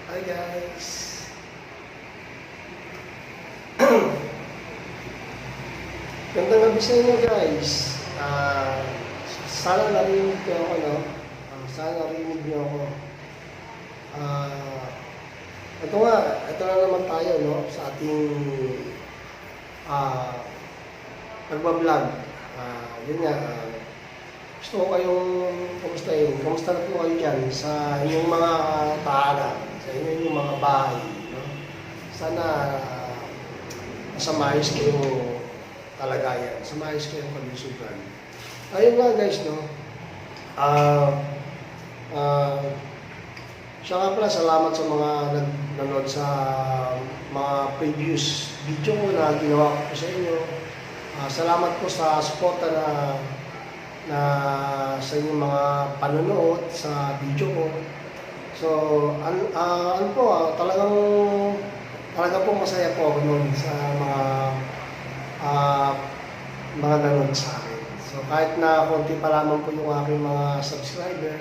Hi guys! Gandang gabi sa inyo guys. Sana narinig niyo ako, no? Sana narinig niyo ako. Ito nga, ito na naman tayo, no? Sa ating pagbablog. Yun nga, gusto ko kayong kumustahin. Kamusta na po kayo dyan sa inyong mga tahanan, sa inyong mga bahay, no? Sana nasa maayos kayo kalagayan, sa maayos kayong kalusugan. Ayun nga guys, no? Siya nga pala, salamat sa mga nanonood sa mga previous video ko na ginawa ko sa inyo. Salamat po sa suporta na sa inyong mga panonood sa video ko. So, ano po, talagang po masaya po ako noon sa mga nanonood sa akin. So, kahit na konti pa lamang po yung aking mga subscriber,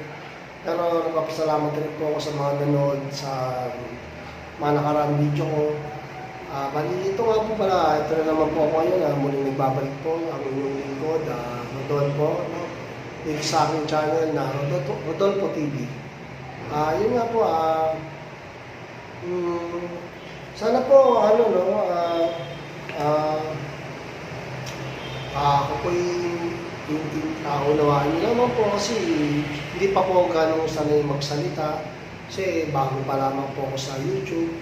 pero nagpapasalamat rin po ako sa mga nanonood sa mga nakaraang video ko. Bali, ito nga po pala, ito na naman po ako ngayon, muling nagbabalik po ang inyong lingkod, Rodolfo po, no? Dito sa aking channel na Rodolfo TV. Yun nga po, sana po, ako po'y unawaan niyo naman po kasi hindi pa po ganong sanay magsalita kasi bago pa lamang po ako sa YouTube.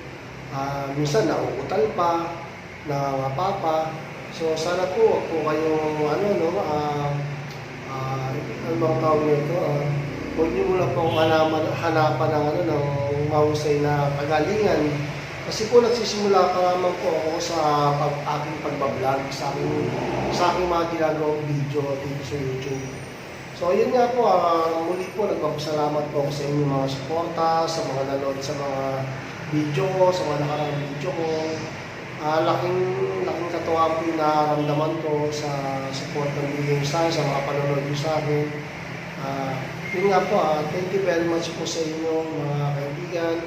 Minsan nauutal pa, nangangapa pa. So sana po, wag po kayong ano bang tawag nito, huwag niyo muna po hanapan ng mahusay na kagalingan. Kasi po nagsisimula pa lamang po ako sa aking pagbablog, sa aking mga ginagawang video dito sa YouTube. So yun nga po, muli po nagpapasalamat po ako sa inyong mga suporta, sa mga nanood sa mga video ko, sa mga nakaraang video ko. Laking katuwaan po yung nararamdaman ko sa support ng video sa mga panonood nyo sa akin. Yun nga po, thank you very much po sa inyong mga kaibigan,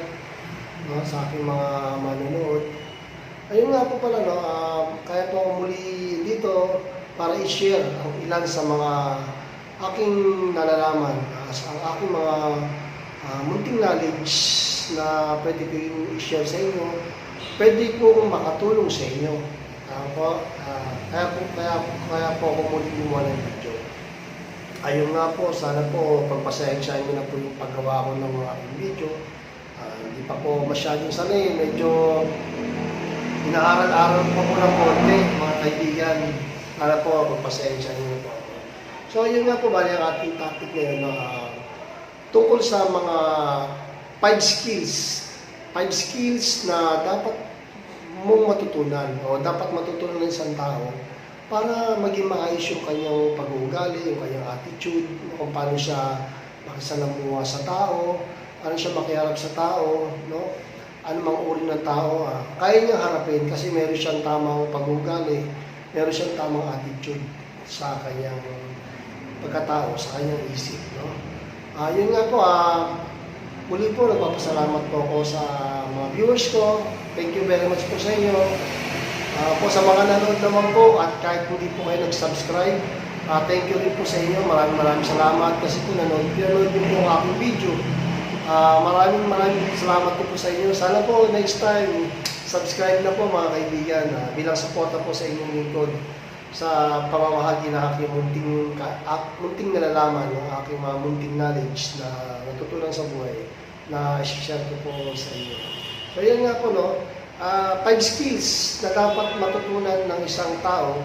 sa aking mga manonood. Ayun nga po pala, no, kaya po ako muli dito para i-share ang ilan sa mga aking nalalaman, sa aking mga munting knowledge na pwede ko yung i-share sa inyo, pwede po makatulong sa inyo. Kaya po ako muli gumawa ng video. Ayun nga po, sana po pagpasensyahan nyo na po yung paggawa ko ng aking video. Hindi pa po masyadong sanay, medyo inaaral-aral po po ng konti, mga kaibigan. Sana po pagpasensyahan nyo po. So yun nga po, bali ang ating topic ngayon, tungkol sa mga 5 skills na dapat mong matutunan o dapat matutunan ng isang tao para maging maayos yung kanyang pag-uugali, yung kanyang attitude, kung paano siya makisalamuha sa tao, paano siya makiharap sa tao, no? Ano mang uri ng tao, kaya niyang harapin kasi meron siyang tamang pag-uugali, meron siyang tamang attitude sa kanyang pagkatao, sa kanyang isip, no? Yun nga po, muli po, nagpapasalamat po ako sa mga viewers ko. Thank you very much po sa inyo. Po sa mga nanood naman po at kahit hindi po kayo nag-subscribe, thank you rin po sa inyo. Maraming salamat kasi po nanood niyo po ang aking video. Maraming salamat po sa inyo. Sana po next time, subscribe na po mga kaibigan bilang suporta po sa inyong lingkod sa pamamahagi na aking munting nalalaman, aking mga munting knowledge na natutunan sa buhay na i-share ko po sa inyo. So yan nga po, no? 5 skills na dapat matutunan ng isang tao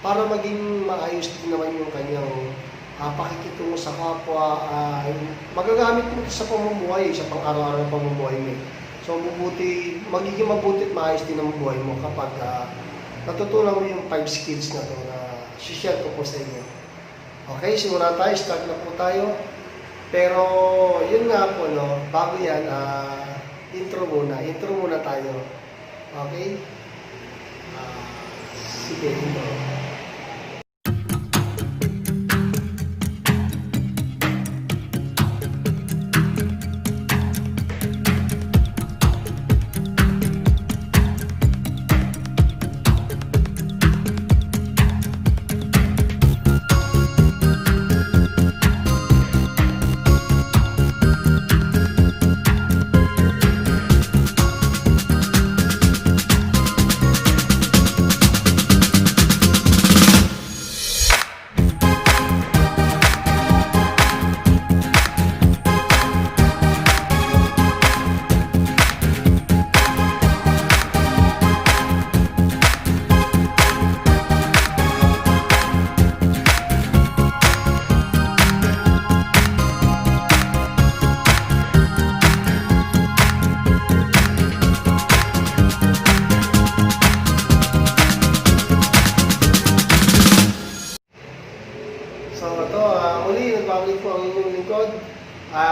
para maging maayos din naman yung kanyang pakikitungo sa kapwa. Magagamit mo sa pamumuhay, sa pang-araw-araw na pamumuhay mo. So magiging mabuti at maayos din ang buhay mo kapag natutunan mo yung 5 skills na to na share ko po sa inyo. Okay, simula tayo, start na po tayo. Pero yun nga po, no, bago yan, intro muna tayo. Okay? Sige, intro.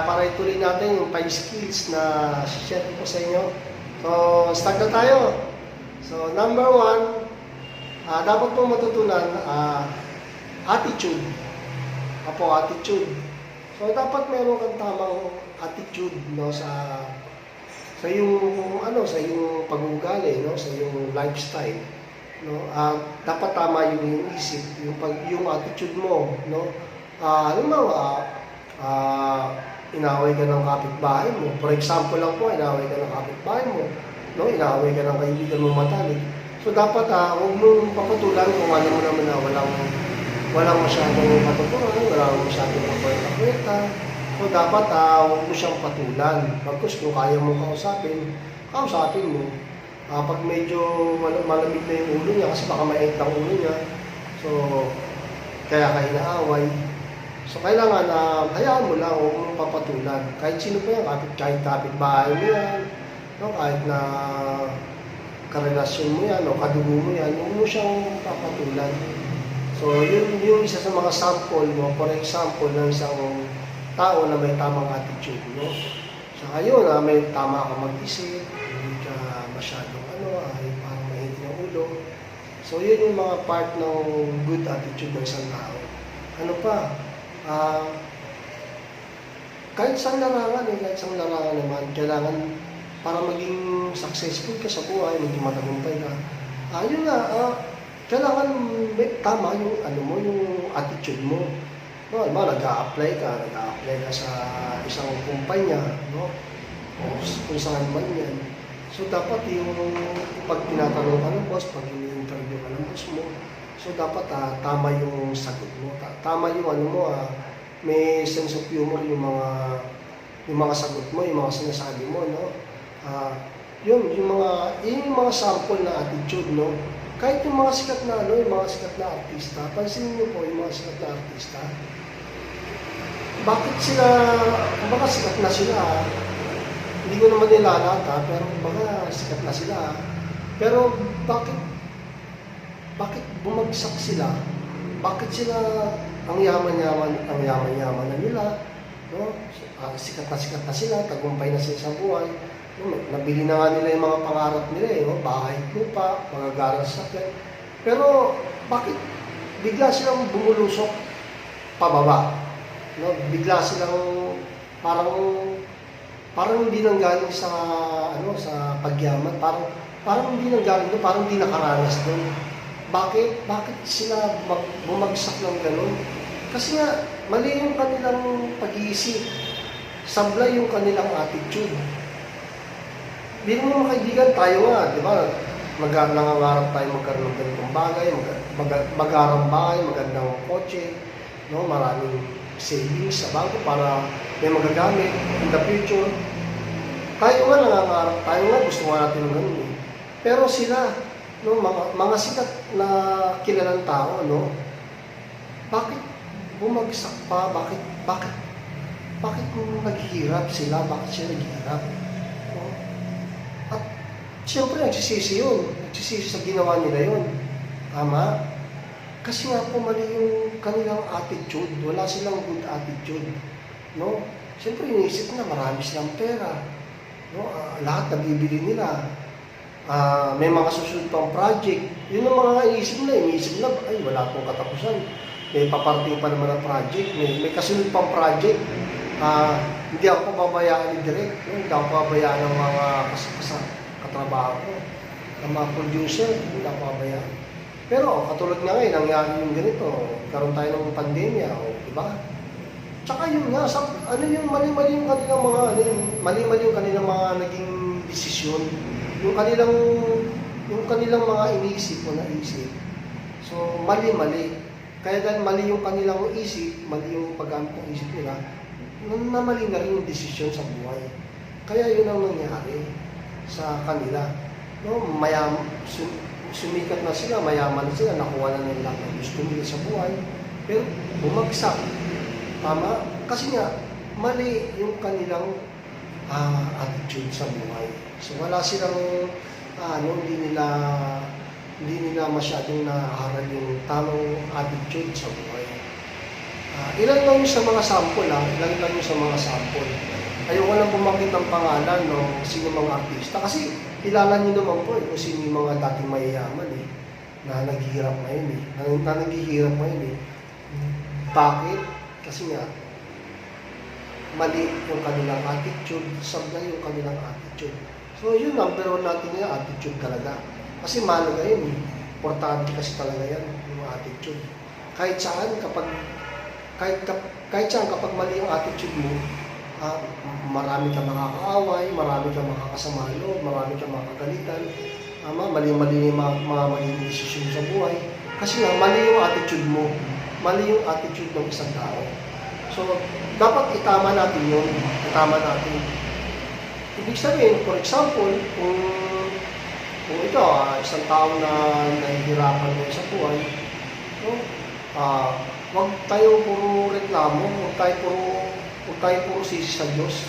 para ituloy natin yung 5 skills na share ko sa inyo. So, start na tayo. So, number 1, dapat mong matutunan, attitude. Attitude. So, dapat meron kang tamang attitude, no, sa yung pag-uugali, no, sa yung lifestyle, no. Dapat tama yung isip, yung attitude mo, no. Halimbawa, inaway ka ng kapitbahay mo. For example lang po, inaway ka ng kapitbahay mo, no, inaway ka ng kaibigan mo matalik. So, dapat huwag mong papatulan kung ano mo naman na walang masyadong patutunan, walang masyadong pakwenta-kwenta. So, dapat huwag mo siyang patulan. Pagkus, kung kaya mong kausapin mo. Pag medyo malamig na yung ulo niya, kasi baka mainit ang ulo niya, so, kaya ka inaaway. So, kailangan hayaan mo lang, huwag mong papatulan. Kahit sino pa yan, kahit kapitbahay mo yan, no, kahit na karelasyon mo yan, o kadugo mo yan, huwag mo siyang papatulan. So, yun yung isa sa mga sample mo, for example, ng isang tao na may tamang attitude, no? So, ayun, may tama ka mag-isip, hindi ka masyadong parang mainit ng ulo. So, yun yung mga part ng good attitude ng isang tao. Ano pa? Kahit saan larangan naman, kailangan para maging successful ka sa buhay, maging matagumpay ka. Yun nga, kailangan tama yung yung attitude mo. No, nag-a-apply ka sa isang kumpanya, no? O kung saan man yan. So, dapat yung pag tinatanong ka ng boss, pag ini-interview ka ng boss mo, so dapat tama yung sagot mo. Tama yung may sense of humor yung mga sagot mo, yung mga sinasabi mo, no? Yung mga sample na attitude, no? Kahit yung mga sikat na artista, pansinin niyo po yung mga sikat na artista. Bakit baka sikat na sila, hindi ko naman nilalata, pero baka sikat na sila. Pero bakit bumagsak sila? Bakit sila ang yaman-yaman na nila, no? Sikat na sila, tagumpay na sila sa buhay. Nabili na nga nila yung mga pangarap nila, no? Bahay, lupa, magagalang sakyan. Pero bakit bigla silang bumulusok pababa? No? Bigla silang parang hindi nanggaling sa pagyaman, parang hindi nanggaling doon, parang hindi nakaranas doon. Bakit sila bumagsak ng gano'n? Kasi nga mali yung kanilang pag-iisip, sablay yung kanilang attitude. Bilang mga kaibigan, tayo nga, di ba? Nangangarap tayo magkaroon ng ganitong bagay, magarang bahay, magandang kotse, no? Maraming savings sa bangko para may magagamit in the future. Tayo nga nangangarap, tayo nga gusto nga natin ng ganun. Pero sila, no, mga sikat na kilalang tao, no? Bakit bumagsak pa? Bakit naghihirap sila? Bakit sila naghihirap? Siyempre, nagsisisi yun. Nagsisisi sa ginawa nila yun. Tama? Kasi nga po, mali yung kanilang attitude. Wala silang good attitude. No? Siyempre, iniisip na marami silang pera. No? Lahat nabibili nila. May mga susunod pang project. Yun ang mga iniisip nila. Iniisip nila, ay, wala pong katapusan. May paparting pa naman ang project. May kasunod pang project. Hindi ako pabayaan ni Direk. No? Hindi ako pabayaan ng mga katrabaho ko, ng mga producer, hindi ako pabayaan. Pero katulad nga ngayon, nangyari yung ganito, karoon tayo ng pandemya, di ba? Tsaka yun nga, mali-mali yung kanilang mga naging desisyon, yung kanilang mga iniisip o naisip. So, mali-mali. Kaya dahil mali yung kanilang isip, mali yung paggamit ng isip nila, mali na rin yung desisyon sa buhay. Kaya yun ang nangyari sa kanila. No, sumikat na sila, mayaman na sila, nakuha na nila ang gusto nila sa buhay, pero bumagsak. Tama? Kasi nga, mali yung kanilang attitude sa buhay. So wala silang hindi nila masyadong naaral yung tamang attitude sa buhay. Ilan lang yung sa mga sample ilan lang yung sa mga sample. Ayoko lang bumanggit ng pangalan no, sino mga artista kasi kilala niyo naman po kung sino yung mga dating mayayaman na naghihirap ngayon na naghihirap ngayon Bakit? Kasi nga mali yung kanilang attitude, sablay yung kanilang attitude. So yun, number one natin yung attitude talaga. Kasi mahalaga yun Importante kasi talaga yan, yung attitude. Kahit saan kapag mali yung attitude mo, marami kang makakaaway, marami kang makakasama loob, marami kang makakagalitan, mali-mali yung mga magiging desisyon sa buhay. Kasi nga, mali yung attitude mo, mali yung attitude ng isang tao. So, dapat itama natin yun, itama natin. Ibig sabihin, for example, kung ito, isang tao na nahihirapan mo sa buhay, no? Huwag tayo puro reklamo, huwag tayo puro sisi sa Diyos.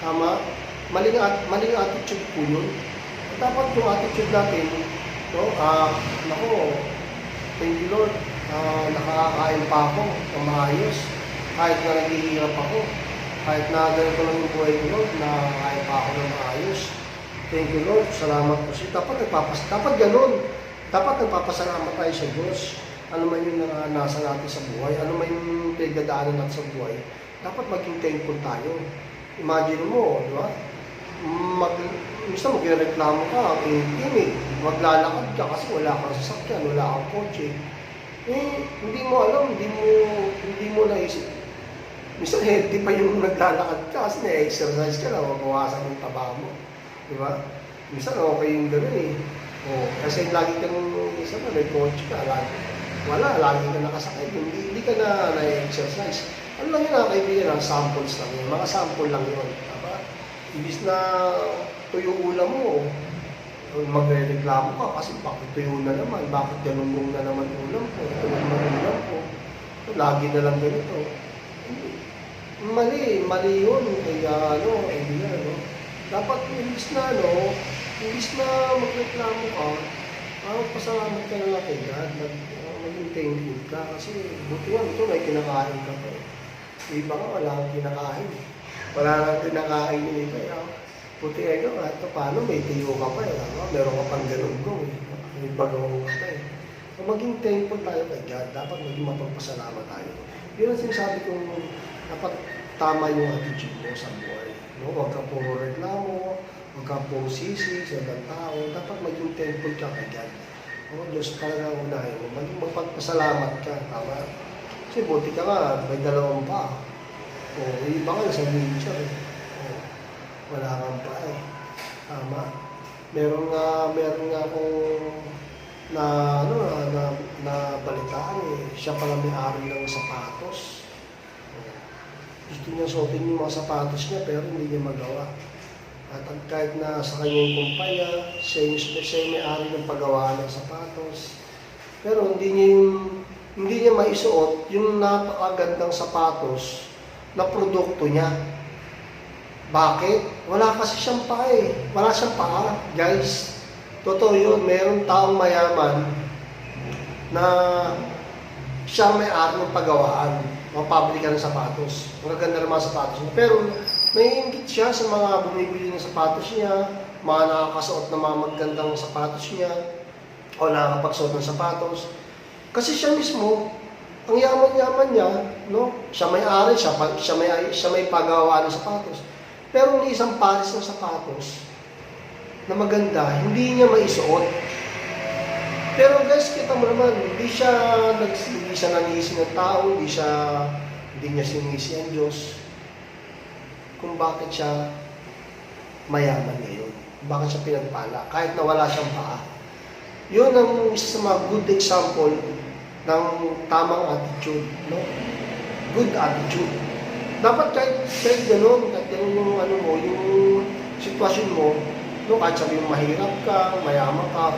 Tama? Maling attitude po yun. Dapat yung attitude natin, no? Thank you Lord, nakakain pa ako ng maayos. Kahit na naghihirap ako, kahit na ganito lang yung buhay ko Lord, nakakain pa ako ng maayos. Thank you Lord, salamat po siya. Dapat ganun. Dapat nagpapasalamat tayo sa Diyos. Ano man yung naranasan natin sa buhay, ano man yung pinagdadaanan natin sa buhay, dapat maging thankful tayo. Imagine mo, di ba? Magreklamo ka, timid, maglalakad ka kasi wala kang sasakyan, wala kang kotse. Hindi mo alam, hindi mo naisip. Minsan healthy pa yung naglalakad ka kasi na-exercise ka na, mabawasan yung taba mo. Di ba? Minsan okay yung gano'n kasi lagi kang, minsan may kotse ka, lagi ka nakasakay, hindi ka na-exercise. Ano lang yun kaibigan, samples lang yun, mga sample lang yun. Diba? Ibis na tuyo ulam mo, magre-reklamo ka kasi bakit tuyo na naman, bakit ganun na naman ulam ko, ito naman ulam ko, lagi na lang ganito. Mali yun, kaya kaibigan, dapat ibis na magreklamo ka, pasalamat ka na lang kay God, maging thankful ka, kasi buti nga ito may kinakain ka pa Iba ka, wala kang kinakain. Wala kang kinakain yung iba. Buti nga ito paano, may tiyo ka pa meron ka pang galunggong may bagong ka pa So maging thankful tayo kay God, dapat maging mapagpasalamat tayo. Yun ang sinasabi kong dapat tama yung attitude mo sa buhay. Huwag ka puro reklamo, huwag ka puro sisi sa ibang tao, dapat maging thankful ka kay God. Diyos talaga unahin mo, maging magpagpasalamat ka, tama? Kasi buti ka nga, may dalawang pa. Iba nga sa wheelchair wala kang pa Tama. Meron nga akong na balitaan siya pala may-ari ng sapatos. Gusto niya suotin yung mga sapatos niya pero hindi niya magawa. At kahit na sa kanyang kumpanya, siya yung may-ari ng paggawa ng sapatos. Pero hindi niya maisuot yung napakagandang sapatos na produkto niya. Bakit? Wala kasi siyang paa Wala siyang paa, guys. Totoo yun, mayroong taong mayaman na siya may-ari ng paggawaan, mga pabrika ng sapatos. Magaganda ng mga sapatos niya. Pero naiingit siya sa mga bumibili ng sapatos niya, mga nakakasuot ng mga magandang sapatos niya, o nakakapagsuot ng sapatos. Kasi siya mismo, ang yaman-yaman niya, siya may-ari, siya may paggawa ng sapatos. Pero may isang pares ng sapatos na maganda, hindi niya maisuot. Pero guys, kita mo naman, hindi siya nanisi ng tao, hindi niya sinisi ang Diyos kung bakit siya mayaman ngayon. Bakit siya pinagpala, kahit na wala siyang paa. Yun ang isa sa mga good example ng tamang attitude, Good attitude. Dapat kahit ganun yung sitwasyon mo, kahit sabihin mahirap ka, mayaman ka,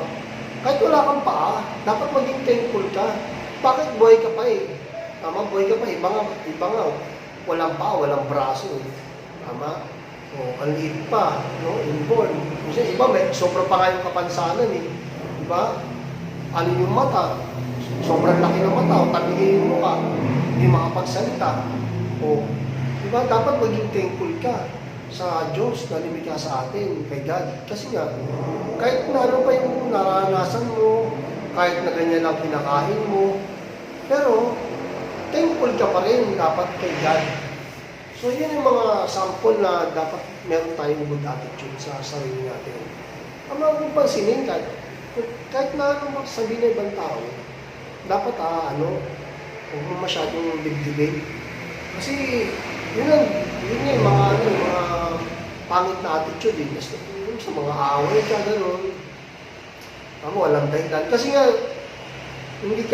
kahit wala kang paa, dapat maging thankful ka. Bakit buhay ka pa Tama, buhay ka pa Iba nga, walang paa, walang braso Tama? Ang liit pa, inborn. Kasi iba, sobra pa nga yung kapansanan Diba? Ano yung mata? sobrang laki ng mata, o tabigin yung mukha, hindi makapagsalita. O, di ba, dapat maging thankful ka sa Diyos na lumikha sa atin, kay God. Kasi nga, kahit na ano pa yung naranasan mo, kahit na ganyan lang pinakain mo, pero, thankful ka pa rin dapat kay God. So, yun yung mga sample na dapat meron tayong good attitude sa sarili natin. Ang mga kung pansinin, kahit na ano sabihin ng ibang tao, dapat huwag mo masyadong dibdibin. Kasi, yun yung mga pangit na attitude eh. Kasi, yung sa mga away ka, gano'n. Walang dahilan. Kasi nga, hindi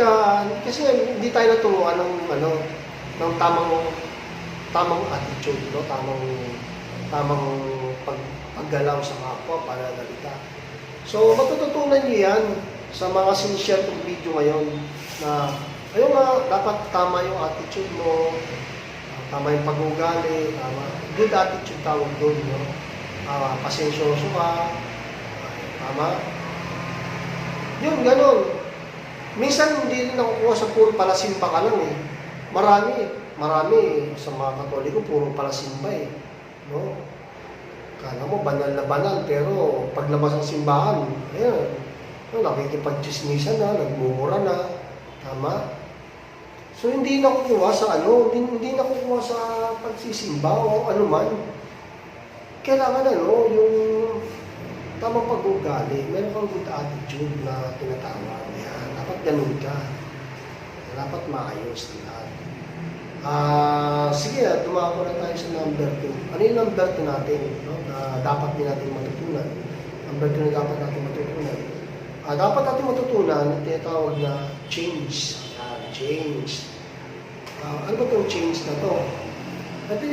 tayo naturuan ng tamang attitude, no? Tamang paggalaw sa kapwa, pananalita. So, matututunan niyo yan sa mga sinishare kong video ngayon na ayun nga, dapat tama yung attitude mo, tama yung pag-ugali, tama. Good attitude tawag doon, no? Pasensyoso ka, tama. Yun, ganun. Minsan hindi rin nakukuha sa puro palasimba ka lang eh. Marami sa mga Katoliko puro palasimba eh. No? Kala mo banal na banal, pero paglabas ng simbahan, ayan, nakikipag-chismisan na, nagmumura na, tama? So hindi nakukuha sa hindi nakukuha sa pagsisimba o ano man. Kailangan yung tamang pag-ugali, meron kang good attitude na tinatawag. Yan, dapat ganun ka. Dapat maayos lahat. Sige, dumako na tayo sa number 2. Ano yung number 2 natin? No? Na dapat din natin matutunan. Number 2 na dapat natin matutunan. Dapat natin matutunan, tinatawag na change. Change. Ano ba itong change na to? Ito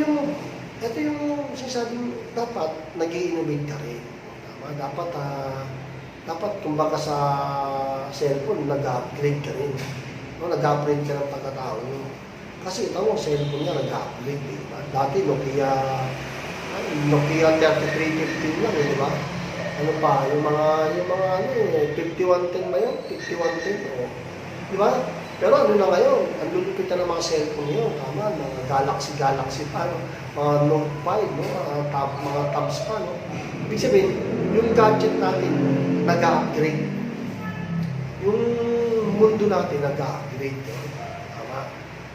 yung sinasabing dapat nag-i-innovate ka rin. Dapat kumbaga sa cellphone, nag-upgrade ka rin. No, nag-upgrade ka ng pagkatao nyo. Kasi ito mo, cellphone niya, nag-upgrade. Diba? Dati Nokia 3315 lang, di ba? Ano pa, yung mga 5110 ba yun? 5110, o. Di ba? Pero ano na ngayon, ang lulupit na ng mga cellphone yun, tama, mga Galaxy pa, no? Mga Note 5, no? Mga tabs pa, no? Ibig sabihin, yung gadget natin, nag-upgrade. Yung mundo natin, nag-upgrade. Tama?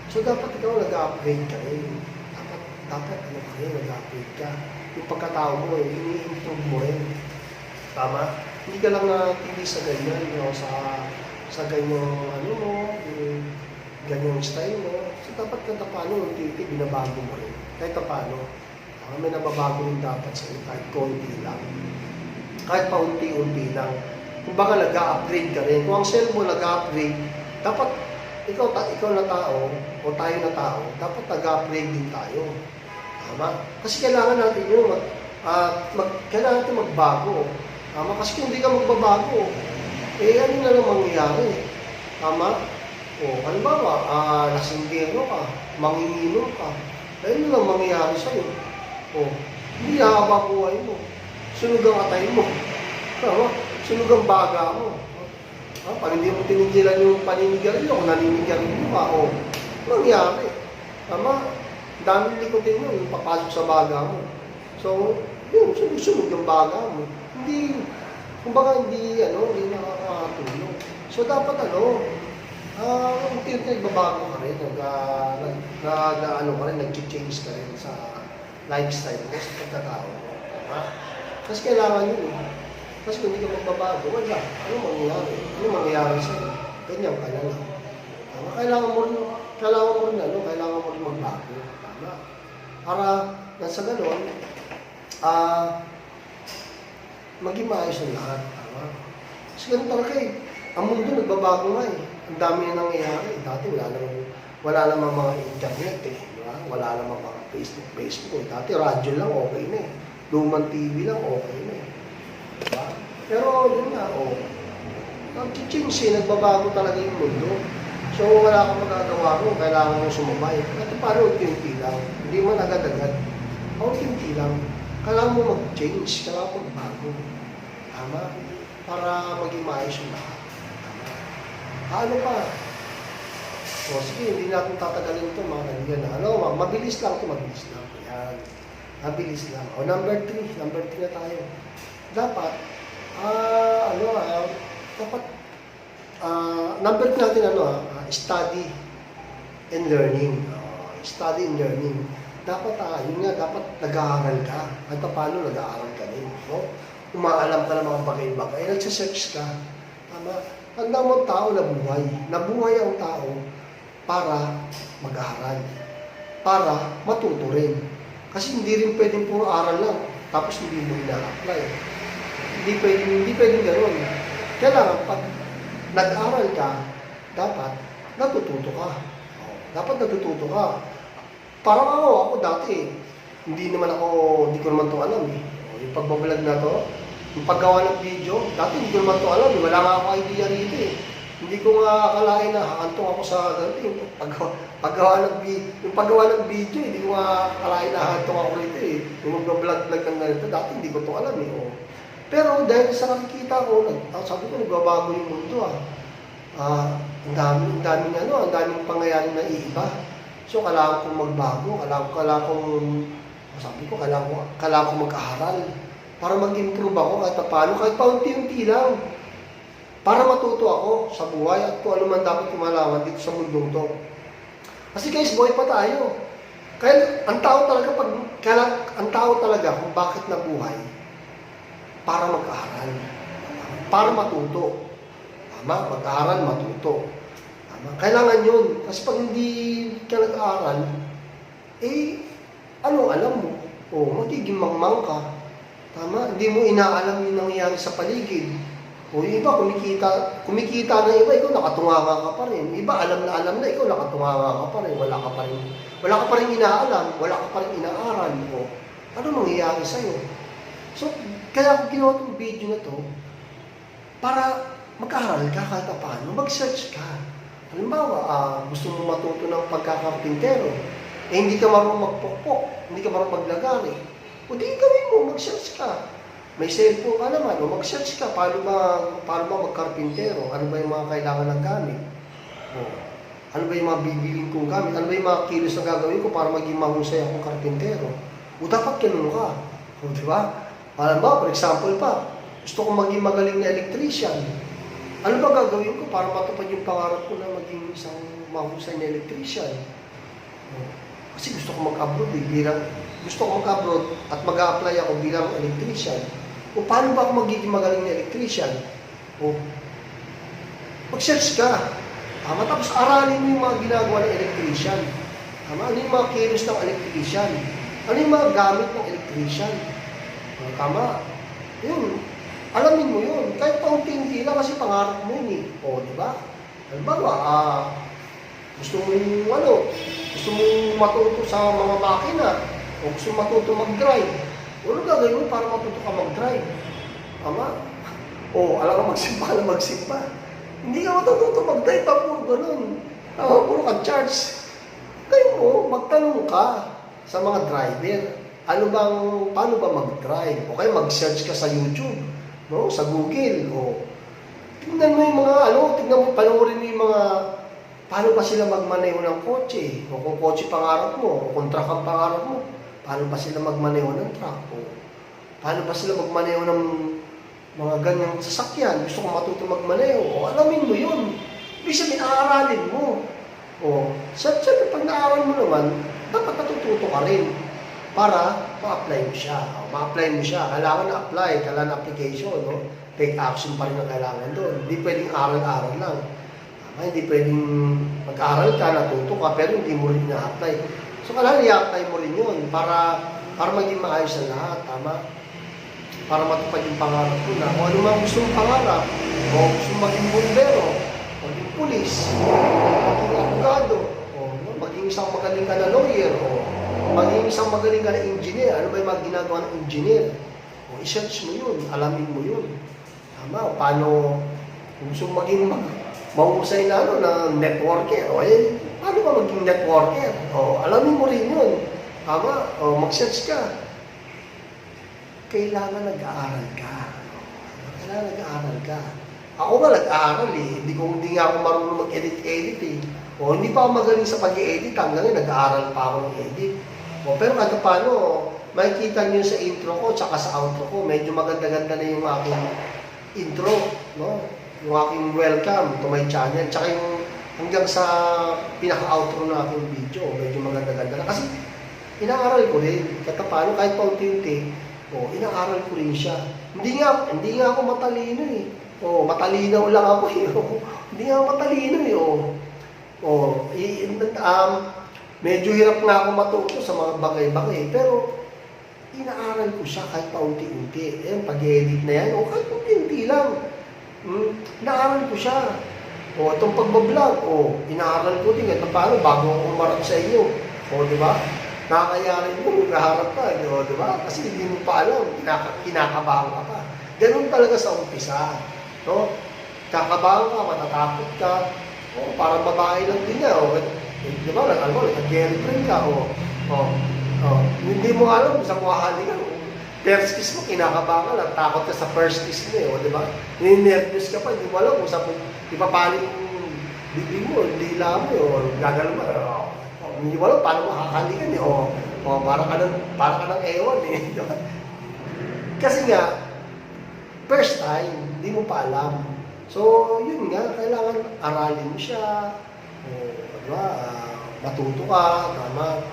So, dapat ikaw nag-upgrade ka rin. Dapat nag-upgrade ka. Yung pagkatao mo, ini-improve mo rin. Tama? Hindi ka lang natili sa ganyan, sa ganyang yung ganyang style mo. So, dapat kahit paano, unti-unti, binabago mo rin. Kahit paano, may nababago rin dapat sa iyo, kahit konti lang. Kahit paunti-unti lang. Kung baka nag-upgrade ka rin. Kung ang self mo nag-upgrade, dapat ikaw na tao, o tayo na tao, dapat nag-upgrade din tayo. Tama? Kasi kailangan natin yun, kailangan natin magbago. Tama? Kasi kung hindi ka magbabago, ano na lang mangyayari? Tama? Halimbawa, lasinggero ka, manginginom ka, ano na lang mangyayari sa'yo? Hindi nakaba buhay mo. Sunog ang atay mo. Tama? Sunog ang baga mo. Pag hindi mo tinigilan yung paninigarilyo, kung naninigarilyo ka, nangyari. Tama? Daming likotin mo, yung papasok sa baga mo. So, yun, sunog yung baga mo. Hindi nakakatulong. So, dapat unti-unti nagbabago ka rin, nag-change ka rin sa lifestyle mo, sa pagkatao mo. Kasi kailangan yun eh. Kasi kung hindi ka magbabago, wala. Ano mangyayari? Ano mangyayari sa'yo? Ganyan ka na lang. Kailangan mo rin magbago. Tama? Para nasa gano'n, maging maayos ang lahat. Tama? Kasi ganun talaga eh. Ang mundo nagbabago nga eh. Ang dami na nangyayari. Dati wala namang mga internet eh. Diba? Wala namang mga Facebook eh. Dati radyo lang okay na eh. Lumang TV lang okay na eh. Diba? Pero yun nga, nag-change eh. Nagbabago talaga yung mundo. So wala kang magagawa mo. Kailangan mo sumabay. At paano unti-unti lang? Hindi mo agad-agad. Unti-unti lang. Kailangan mo mag-change. Kailangan mo magbago. Tama? Para maging maayos yung lahat. Ano pa? O sige, hindi natin tatagalin ito mga kaibigan. Ano, mabilis lang ito, mabilis lang. Ayan. Mabilis lang. O number 3 na tayo. Dapat, dapat, number 3 natin, study and learning. Study and learning. Dapat, yun nga, dapat nag-aaral ka. At paano nag-aaral ka din. No? Umaalam ka ng mga bagay-bagay. Nagsasearch ka. Tama. Handa mo ang tao na buhay. Nabuhay ang tao para mag-aaral. Para matuto rin. Kasi hindi rin pwedeng puro aral lang. Tapos hindi mo ina-apply. Hindi pwedeng gano'n. Kailangan pag nag-aral ka, dapat natututo ka. Dapat natututo ka. Parang ako dati, hindi ko naman ito alam eh. Yung pagbablog na to, yung paggawa ng video, dati hindi ko naman ito alam eh. Wala nga ako idea rito eh. Hindi ko nga akalain na hakantong ako sa yung paggawa ng video, hindi ko nga akalain na hakantong ako rito eh. Yung mag-vlog ng ganito, dati hindi ko ito alam eh. Pero dahil sa nakikita ko, sabi ko, nagbabago yung mundo ah. Ang daming pangyayari na iiba. So, kailangan kong magbago, kailangan kong mag-aaral para mag-improve ako kahit paunti-unti lang. Para matuto ako sa buhay at kung ano man dapat kumalaman dito sa mundong to. Kasi guys, buhay pa tayo. Kaya ang tao talaga kung bakit nabuhay, para mag-aaral, para matuto. Tama, mag-aaral, matuto. Kailangan yun. Kasi pag hindi ka nag-aaral, anong alam mo? Magiging mangmang ka. Tama? Hindi mo inaalam yung nangyayari sa paligid. Yung iba, kumikita na iba, ikaw nakatunganga ka pa rin. Iba, alam na, ikaw nakatunganga ka pa rin. Wala ka pa rin inaalam, wala ka pa rin inaaral. Ano mangyayari sa'yo? So, kaya ako ginawa itong video na to, para mag-aaral ka kahit paano, mag-search ka. Halimbawa, gusto mo matuto ng pagkakarpintero, hindi ka marunong magpokpok, hindi ka marunong maglagari. O di gawin mo, mag-search ka. May cellphone ka naman, mag-search ka, paano ba magkarpintero? Ano ba yung mga kailangan ng gamit? Ano ba yung mga bibiling kong gamit? Ano ba yung mga kilos na gagawin ko para maging mahusay akong karpintero? Dapat ganun ka. Di ba? Alam ba, for example pa, gusto kong maging magaling na electrician. Ano ba gagawin ko para matupad yung pangarap ko na maging isang mahusay na electrician? Kasi gusto ko mag-abroad at mag-a-apply ako bilang electrician. Paano ba ako magiging magaling na electrician? Mag-search ka. Tapos aralin mo yung mga ginagawa ng electrician. Ano yung mga kilos ng electrician? Ano yung mga gamit ng electrician? Tama. Yun. Alamin mo yun. Kahit paunti-unti lang kasi pangarap mo yun eh. Di ba? Halimbawa, gusto mong matuto sa mga makina o gusto mong matuto mag-drive. Ano gagawin mo para matuto ka mag-drive? Tama? Alam ka magsimpa. Hindi ka matututo mag-drive pa puro ganun. Puro ka charge. Kaya mo, magtanong ka sa mga driver. Paano ba mag-drive? O kaya mag-search ka sa YouTube. Sa Google, tingnan mo yung mga, panoorin mo yung mga, paano ba sila magmaneho ng kotse? O kung kotse pangarap mo, o kung truck ang pangarap mo, paano ba sila magmaneho ng truck? O paano ba sila magmaneho ng mga ganyang sasakyan? Gusto kong matuto magmaneho. Alamin mo yun. Ibig sabihin, aaralin mo. Siyempre, pag naaral mo naman, dapat natututo ka rin. Para ma-apply mo siya. Kailangan na-apply, kailangan na application, Take action pa rin ang kailangan doon. Hindi pwedeng aral-aral lang. Hindi pwedeng mag-aral ka, natuto ka, pero hindi mo rin na-apply. So, kailangan i-apply mo rin yun para maging maayos ang lahat, tama? Para matupad yung pangarap mo na. Kung ano mga gusto mong pangarap, o gusto mong maging bombero, maging pulis, maging abogado, maging isang magaling ka na lawyer, maging isang magaling ka na engineer. Ano ba yung mga ginagawa ng engineer? I-search mo yun, alamin mo yun. Tama, paano, kung gusto maging mahusay na, na networker, paano ba maging networker? Alamin mo rin yun. Tama, mag-search ka. Kailangan nag-aaral ka. Ako nga nag-aaral eh. Hindi nga ako marunong mag-edit-edit eh. O, hindi pa ako magaling sa pag-i-edit. Hanggang ngayon, nag-aaral pa ako ng edit. O, pero kahit paano, makikita niyo sa intro ko, tsaka sa outro ko, medyo maganda-ganda na yung aking intro, no? Yung aking welcome to my channel. Tsaka yung hanggang sa pinaka-outro na aking video, medyo maganda-ganda na. Kasi, inaaral ko rin. Kahit paano, kahit paunti-unti, inaaral ko rin siya. Hindi nga ako matalino eh. Matalinaw lang ako eh. Hindi nga ako matalino eh. Medyo hirap nga ako matuto sa mga bagay-bagay. Pero, inaaral ko siya kahit paunti-unti. Pag-edit na yan, kahit paunti-unti lang. Inaaral ko siya. Itong pagbablog, inaaral ko din. Kahit paano, bago ako umarap sa inyo. Di ba? Nakakayarin mo, naghaharap ka, di ba? Kasi hindi mo pa alam, kinakabahan ka pa. Ganun talaga sa umpisa. No? Kakabahan ka, matatakot ka, parang babae lang din niya. Di ba? Nag-girlfriend ka, hindi mo alam, isang mahali ka. First kiss mo, kinakabahan ka lang, takot ka sa first kiss mo, di ba? Ninervous ka pa, hindi mo alam kung saan ipapaling bibig mo, dila mo, gagalaw mo, hindi mo alam paano makakalikan eh. Para ka ng ewan eh. Kasi nga, first time, hindi mo pa alam. So, yun nga, kailangan aralin mo siya. Diba? Matuto ka, tama.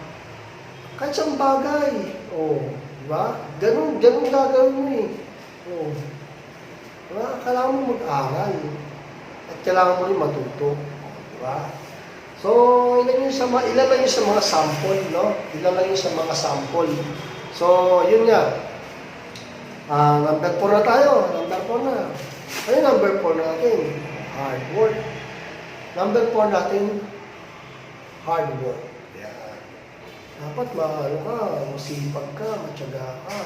Kahit siyang bagay. Diba? Ganun gagawin mo eh. Diba? Kailangan mo mag-aral. At kailangan mo rin matuto. Diba? So, ilan lang yun sa mga sample, no? Ilan lang yun sa mga sample. So, yun nga. Number 4 na tayo. Number 4 na. Ano yung number 4 natin? Hard work. Number 4 natin, hard work. Yan. Dapat masipag ka, matyaga ka.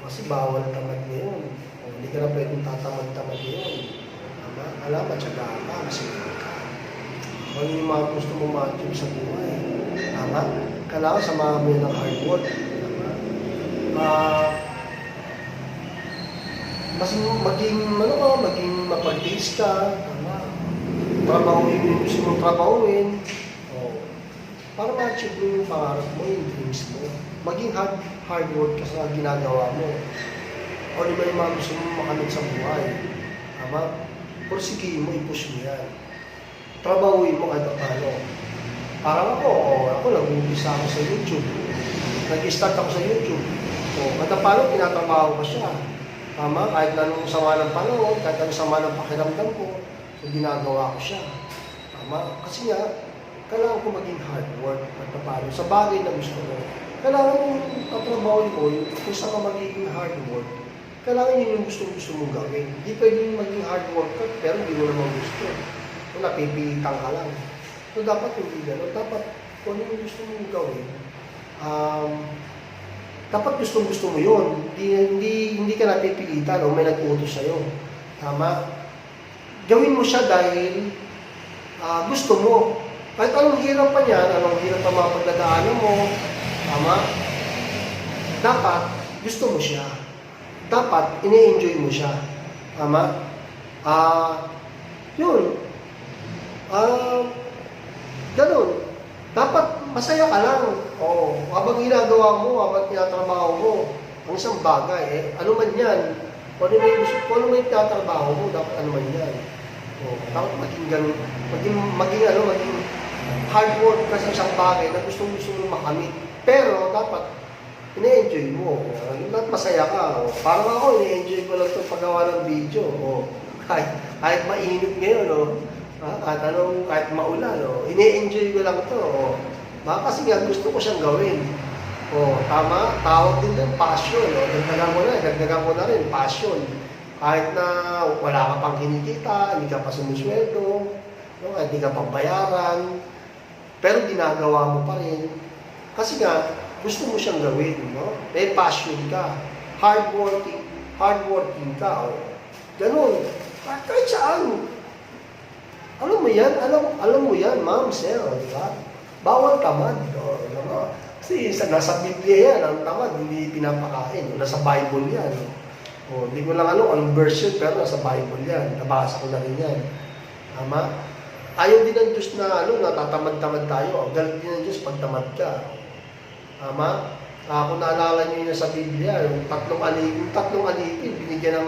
Kasi bawal tamad ngayon. Hindi ka na pwedeng tatamad-tamad ngayon. Matyaga ka, masipag ka. Kung yung mga gusto mo ma-achieve sa buhay. Tama? Kailangan samahan mo yun ng hard work. Tama? Maging mapag-taste ka. Tama? Trabahuin yung gusto mong trabahuin. Para ma-achieve mo yung pangarap mo, yung dreams mo. Maging hard work ka sa ginagawa mo. O di ba yung mga gusto mong makamit sa buhay. Tama? Porsigihin mo, i-push mo yan. Trabahuin mo kahit paano. Parang ako nag-umpisa ako sa YouTube. Nag-start ako sa YouTube. Kahit paano, tinatrabaho ko siya. Tama? Kahit anong sama ng panahon, kahit anong sama ng pakiramdam ko, ginagawa ko siya. Tama? Kasi nga, kailangan ko maging hard work kahit paano. Sa bagay na gusto ko. Kailangan mong tatrabahoin mo, kung saan ka magiging hard work, kailangan yun yung gusto mong gawin. Hindi pwedeng maging hard work ka, pero hindi mo naman gusto. Napipilitan ka lang. So, dapat hindi gano'n. Dapat, kung ano yung gusto mong gawin, dapat gusto mo yun. Hindi ka napipilitan o may nag-utos sa'yo. Tama? Gawin mo siya dahil gusto mo. Kahit anong hirap pa niyan, anong hirap pa mga pagdadaanan mo, tama? Dapat, gusto mo siya. Dapat, ine-enjoy mo siya. Tama? Yun. Ganun. Dapat masaya ka lang. Habang ginagawa mo, habang tinatrabaho mo, ang isang bagay, ano man yan, kung ano may tinatrabaho mo, dapat ano man yan. Dapat maging ganun. Maging hard work ka sa isang bagay na gusto mo makamit. Pero dapat, ine-enjoy mo. Dapat masaya ka. Parang ako, ine-enjoy ko lang itong paggawa ng video. Kahit mainit ngayon, kahit maulan, ine-enjoy ko lang ito. Kasi nga gusto ko siyang gawin. Tama? Tawag din doon, passion. Dagdagan mo na rin, passion. Kahit na wala ka pang kinikita, hindi ka pa sumusweldo, hindi ka pang bayaran, pero ginagawa mo pa rin. Kasi nga, gusto mo siyang gawin. May passion ka. Hardworking ka. Ganun. Kahit saan. Alam mo yan, ma'am, sir, di ba? Bawal tamad. Kasi nasa Biblia yan, ang tamad, hindi pinapakain. Nasa Bible yan. Hindi ko lang anong version, pero nasa Bible yan. Nabasa ko na rin yan. Tama? Ayaw din ng Diyos na natatamad-tamad tayo. Galit din ng Diyos pag tamad ka. Tama? Kung naalala niyo yun sa Biblia, yung tatlong alipin, binigyan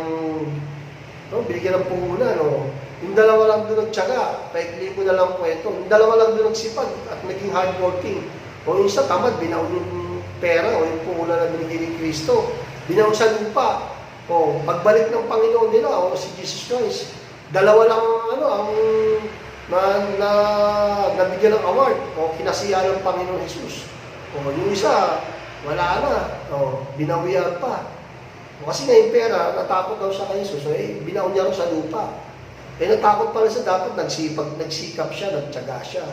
ng puhunan, no? Yung dalawa lang doon nagtiyaga, paikli ko na lang kwento. Yung dalawa lang doon nagsipag at naging hardworking. O yung isa tamad, binaon yung pera o yung puhunan na binigyan ni Kristo. Binaon sa lupa. O, pagbalik ng Panginoon nila, o si Jesus Christ, dalawa lang ang nabigyan ng award o kinasiya ng Panginoon Jesus. O, yung isa, wala na. O, binawian pa. O, kasi nga yung pera, natakot daw siya kay Jesus. So, binaon niya rin sa lupa. Natakot pala siya, dapat nagsikap siya, nagtiyaga siya.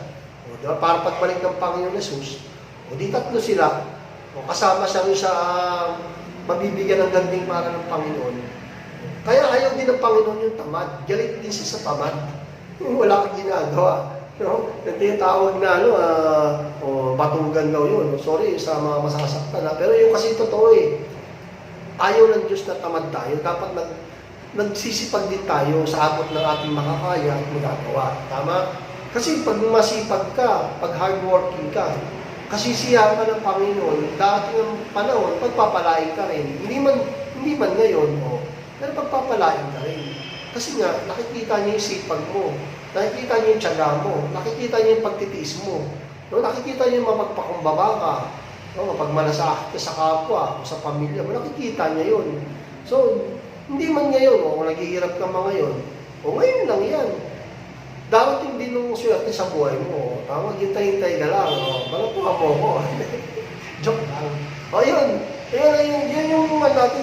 O, diba? Para pagbalik ng Panginoon Jesus, o di tatlo sila, o kasama siya rin sa mabibigyan ng ganding para ng Panginoon. Kaya ayaw din ng Panginoon yung tamad. Galit din siya sa tamad. Wala kang ginagawa. No? Ito yung tawag na batugan daw yun. Sorry sa mga masasaktan. Pero yung kasi totoo ayaw ng Diyos na tamad tayo. Dapat nagsisipag din tayo sa abot ng ating makakaya at magagawa. Tama? Kasi pag masipag ka, pag hardworking ka, kasisiyahan ka ng Panginoon, dating ang panahon, pagpapalain ka rin. Hindi man ngayon, pero pagpapalain ka rin. Kasi nga, nakikita niya yung sipag mo, nakikita niya yung tiyaga mo, nakikita niya yung pagtitiis mo, nakikita niya yung mapagpakumbaba ka, mapagmalasakit ka sa kapwa o sa pamilya mo, nakikita niya yun. So, hindi man ngayon, kung naghihirap ka mga ngayon, ngayon lang yan. Darating din nung swerte sa buhay mo. Tama, hintay-hintay ka lang. Balatuhan mo ko. Joke lang. Yun. Yun yung natin,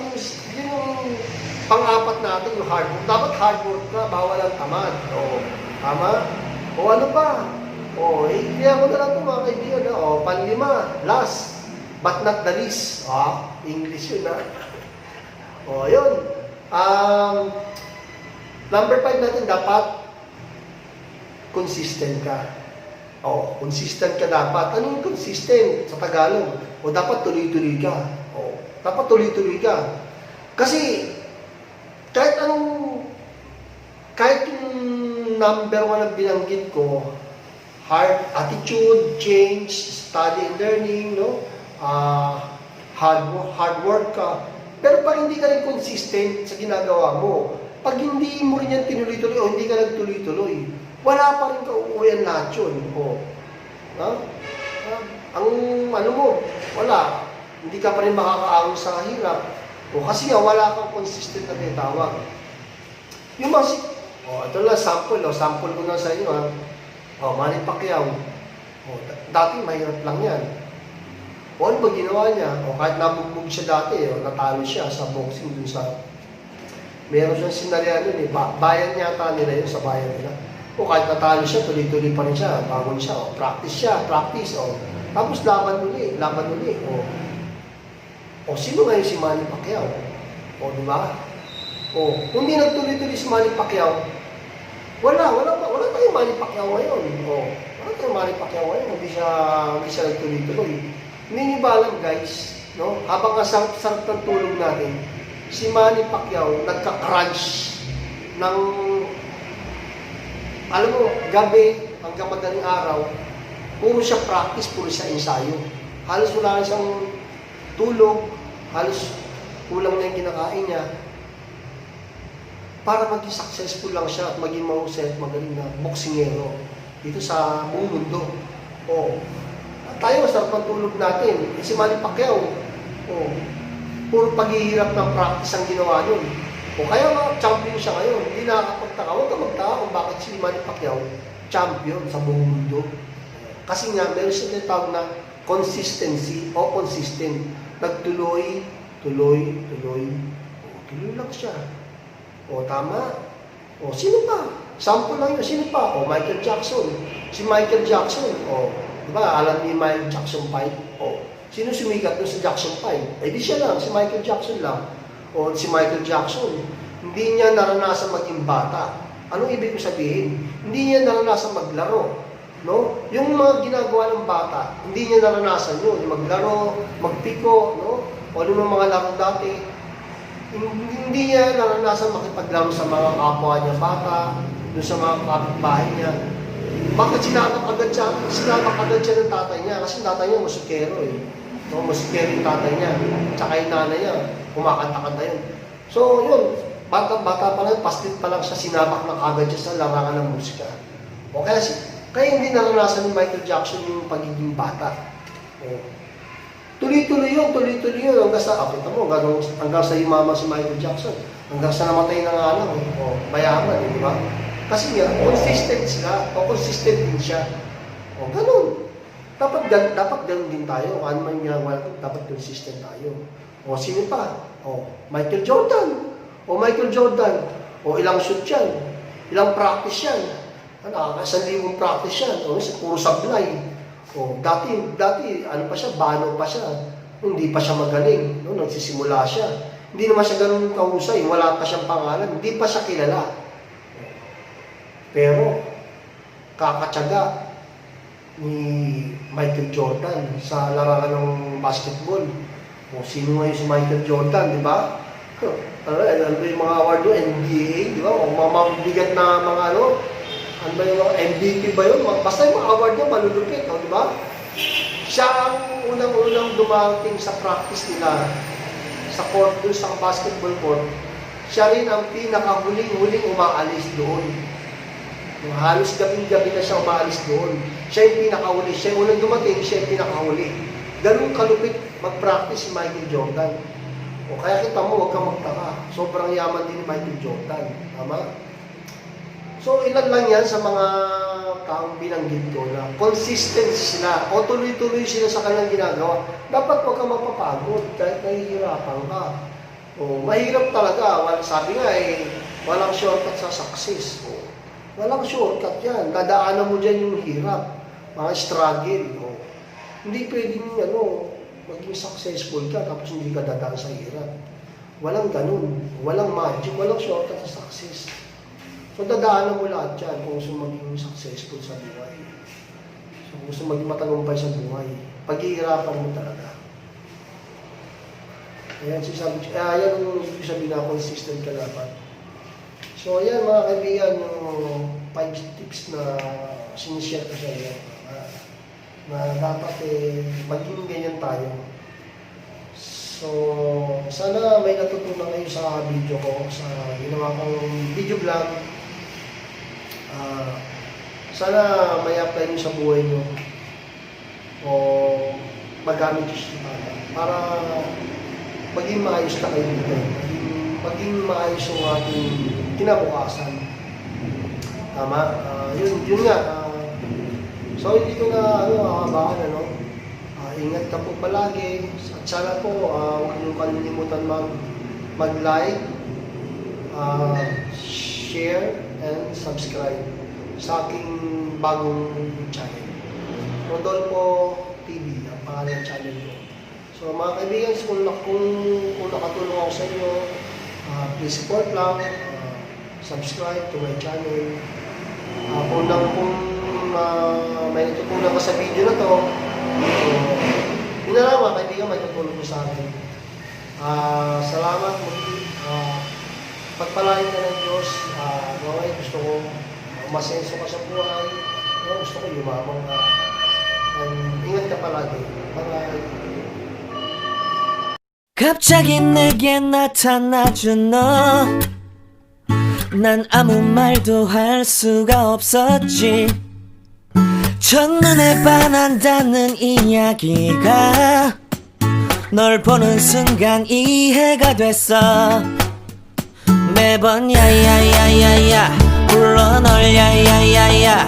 yun yung pang-apat natin, yung hard work. Dapat hard work ka, bawal ang tamad. Tama? Ano pa? Kaya ko na lang ito mga kaibigan. Panlima, last, but not the least. English yun yun. Number 5 natin, dapat consistent ka. Consistent ka dapat. Ano yung consistent sa Tagalog? Dapat tuloy-tuloy ka. Dapat tuloy-tuloy ka. Kasi, kahit yung number 1 na binanggit ko, attitude, change, study and learning, hard work ka. Pero pag hindi ka rin consistent sa ginagawa mo, pag hindi mo rin yan tinuloy-tuloy o hindi ka nagtuloy-tuloy, wala pa rin kauuwian lahat yun. Wala. Hindi ka pa rin makakaahon sa hirap. Kasi nga, wala kang consistent na tinatawag. Yung ito lang, sample. Sample ko na sa inyo. Manny Pacquiao. Dati, mahirap lang yan. Ano ba ginawa niya? Kahit nabugbog siya dati, natalo siya sa boxing dun sa... Meron siyang sinaryan yun bayan yata nila yun sa bayan nila. Kahit natalo siya, tuloy-tuloy pa rin siya. Bangon siya, practice. Tapos laban uli. Sino ngayon si Manny Pacquiao? Di ba? Kung di nagtuloy-tuloy si Manny Pacquiao, wala tayong Manny Pacquiao ngayon. Wala tayong Manny Pacquiao ngayon, hindi siya nagtuloy-tuloy. Hindi niyo ba alam, guys, habang kasarap ng tulog natin, si Manny Pacquiao nagka-crunch ng gabi hanggang madaling araw, puro siya practice, puro siya ensayo. Halos wala na siyang tulog, halos kulang na yung kinakain niya. Para maging successful lang siya at maging mahusay at magaling na boksingero dito sa buong mundo. Tayo, masarap ng tulog natin. Si Manny Pacquiao, puro paghihirap ng practice ang ginawa nun. Kaya nga, champion siya ngayon. Hindi nakakapagtaka. Huwag ka magtaka kung bakit si Manny Pacquiao champion sa buong mundo. Kasi nga, meron siya tinatawag na consistency o consistent. Nagtuloy, tuloy lang siya. Tama. Sino pa? Sample lang yun. Sino pa? Michael Jackson. Si Michael Jackson. Diba, alam ni Michael Jackson 5? Sino sumikat doon sa Jackson 5? Di siya lang. Si Michael Jackson lang. Si Michael Jackson, hindi niya naranasan maging bata. Anong ibig ko sabihin? Hindi niya naranasan maglaro. Yung mga ginagawa ng bata, hindi niya naranasan yun. Maglaro, magpiko, o ano mga laro dati. Hindi niya naranasan makipaglaro sa mga kapwa niya bata, doon sa mga kapitbahay niya. Bakit sinabak agad siya ng tatay niya? Kasi tatay niya musikero eh. No, musikero yung tatay niya. Tsaka yung nanay niya, kumakanta-kanta yun. So yun, bata pa lang, paslit pa lang siya, sinabak na agad siya sa larangan ng musika. O kaya hindi naranasan ni Michael Jackson yung pagiging bata. O, tuloy-tuloy yun. Hanggang sa, kita mo, hanggang sa yumaman si Michael Jackson. Hanggang sa namatay na nga lang. O, mayaman, di ba? Kasi nga, consistent sila. O, consistent din siya. O, ganun. Dapat ganun din tayo. Ano man ginagawa natin, dapat consistent tayo. O, sino pa? O, Michael Jordan. O, ilang shoot yan. Ilang practice yan. Nakakasan libong practice yan. O, puro sablay. O, dati, ano pa siya, bano pa siya. Hindi pa siya magaling. No? Nagsisimula siya. Hindi naman siya ganun kahusay. Wala pa siyang pangalan. Hindi pa siya kilala. Pero, kakatsaga ni Michael Jordan sa larangan ng basketball. O, sino ngayon si Michael Jordan, di ba? Ano ba yung mga award doon? NBA, di ba? O, mabigat na mga ano ba yung MVP ba yun? Basta yung mga award niya, malulupit, no? Di ba? Siya ang unang-unang dumating sa practice nila sa court, doon sa basketball court. Siya rin ang pinakahuling-huling umaalis doon. Halos gabing-gabi na siya umaalis doon. Siya yung pinakahuli. Siya yung unang dumating, siya yung pinakahuli. Ganun kalupit mag-practice si Michael Jordan. O kaya kita mo, huwag kang magtaka. Sobrang yaman din ni Michael Jordan. Tama? So, ilan lang yan sa mga taong binanggit ko na consistent sila o tuloy-tuloy sila sa kanilang ginagawa. Dapat huwag kang mapapagod kahit nahihirapan ka. O, mahirap talaga. Sabi nga walang shortcut sa success. O, walang shortcut yan. Dadaanan mo dyan yung hirap. Mga struggle. O, hindi pwedeng maging successful ka tapos hindi ka dadaan sa hirap. Walang ganun. Walang magic. Walang shortcut sa success. So, dadaanan mo lahat yan kung gusto maging successful sa buhay. So, kung gusto maging matagumpay sa buhay, paghihirapan mo talaga. Ayan, yan yung ibig sabihin na consistent ka dapat. So, ayan mga kaibigan, yung 5 tips na sinishare ko sa iyo. Na dapat maging ganyan tayo. So, sana may natutunan kayo sa video ko, sa ginawa kong video vlog. Sana may apply nyo sa buhay nyo o magamit nyo siya para maging maayos na kayo dito. Maging maayos yung ating kinabukasan. Tama? Yun nga. So, hindi ko na hahabaan, ingat ka po palagi. At sana po, huwag nyo kalilimutan mag-like, share, and subscribe sa aking bagong channel. Rodolfo TV, ang pangalan ng channel ko. So mga kaibigan, kung nakatulong ako sa inyo, please support lang, subscribe to my channel. Kung may natutunan ka sa video na to, yun na lang mga kaibigan, may tutulong ko sa akin. Salamat muli. Pagpalain ka ng Diyos. Gusto ko masenso ka sa buhay. Gusto ko yumamang ka. Ingat ka palagi. Bye-bye. 갑자기 내게 나타나준 너. 난 아무 말도 할 수가 없었지. 첫눈에 반한다는 이야기가 널 보는 순간 이해가 됐어. 매번 야야야야야 불러 널 야야야야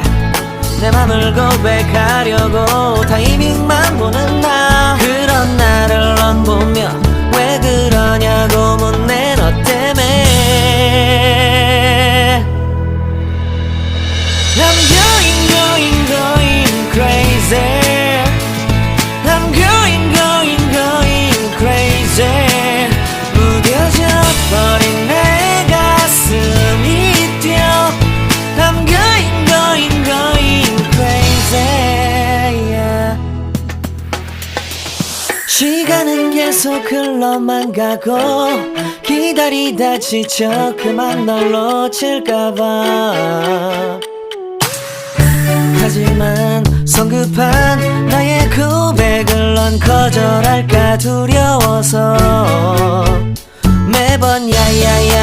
내 맘을 고백하려고 타이밍만 보는 나. 그런 나를 넌 보며 왜 그러냐고 묻네 너 때문에. I'm going crazy. I'm going crazy. 무뎌져 버린 내 가슴이 뛰어. I'm going crazy. Yeah. 시간은 계속 흘러만 가고 기다리다 지쳐 그만 널 놓칠까봐. 하지만 성급한 나의 고백을 넌 거절할까 두려워서 매번 야야야